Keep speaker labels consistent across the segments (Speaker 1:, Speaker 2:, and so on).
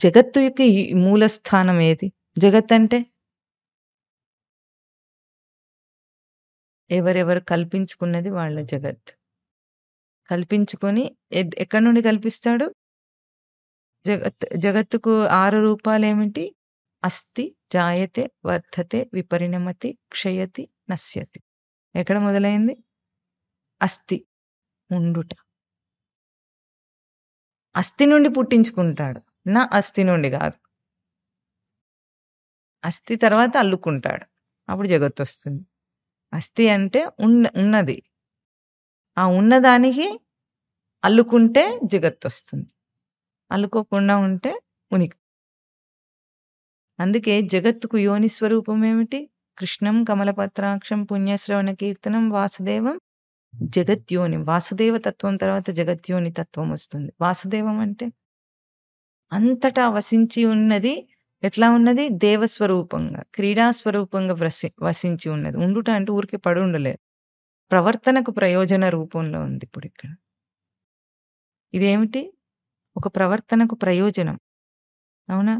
Speaker 1: జగత్తు యొక్క ఈ మూల స్థానం ఏది? జగత్తంటే ఎవరెవరు కల్పించుకున్నది వాళ్ళ జగత్. కల్పించుకొని ఎక్కడి నుండి కల్పిస్తాడు? జగత్తుకు 6 రూపాలేమిటి? అస్తి, జాయతే, వర్ధతే, విపరిణమతి, క్షయతి, నశ్యతి. ఎక్కడ మొదలైంది? అస్థి, ఉండుట. అస్థి నుండి పుట్టించుకుంటాడు. నా అస్థి నుండి గాదు. అస్థి తర్వాత అల్లుకుంటాడు. అప్పుడు జగత్తొస్తుంది. అస్థి అంటే ఉన్నది. ఆ ఉన్నదానికి అల్లుకుంటే జగత్తొస్తుంది. అల్లుకోకుండా ఉంటే ఉనికి. అందుకే జగత్తుకు యోని స్వరూపం ఏమిటి? కృష్ణం కమలపత్రాక్షం పుణ్యశ్రవణ కీర్తనం వాసుదేవం జగత్యోని. వాసుదేవ తత్వం తర్వాత జగత్యోని తత్వం వస్తుంది. వాసుదేవం అంటే అంతటా వసించి ఉన్నది. ఎట్లా ఉన్నది? దేవస్వరూపంగా, క్రీడాస్వరూపంగా వసించి ఉన్నది. ఉండుట అంటే ఊరికే పడి ఉండలేదు. ప్రవర్తనకు ప్రయోజన రూపంలో ఉంది ఇప్పుడు ఇక్కడ. ఇదేమిటి? ఒక ప్రవర్తనకు ప్రయోజనం. అవునా?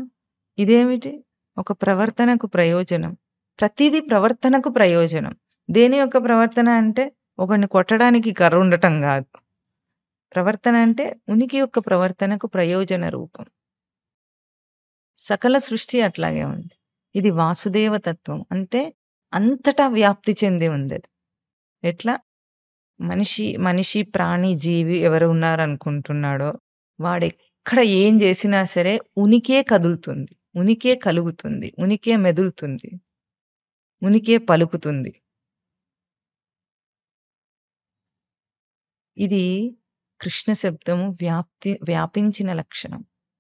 Speaker 1: ఇదేమిటి? ఒక ప్రవర్తనకు ప్రయోజనం. ప్రతిదీ ప్రవర్తనకు ప్రయోజనం. దేని యొక్క ప్రవర్తన అంటే ఒకడిని కొట్టడానికి కర్ర ఉండటం గాదు. ప్రవర్తన అంటే ఉనికి యొక్క ప్రవర్తనకు ప్రయోజన రూపం. సకల సృష్టి అట్లాగే ఉంది. ఇది వాసుదేవ తత్వం. అంటే అంతటా వ్యాప్తి చెంది ఉందది. ఎట్లా? మనిషి, ప్రాణి, జీవి ఎవరు ఉన్నారనుకుంటున్నాడో వాడెక్కడ ఏం చేసినా సరే ఉనికే కదులుతుంది. ఉనికే కలుగుతుంది. ఉనికే మెదులుతుంది. ఉనికే పలుకుతుంది. ఇది కృష్ణ శబ్దము వ్యాపించిన లక్షణం.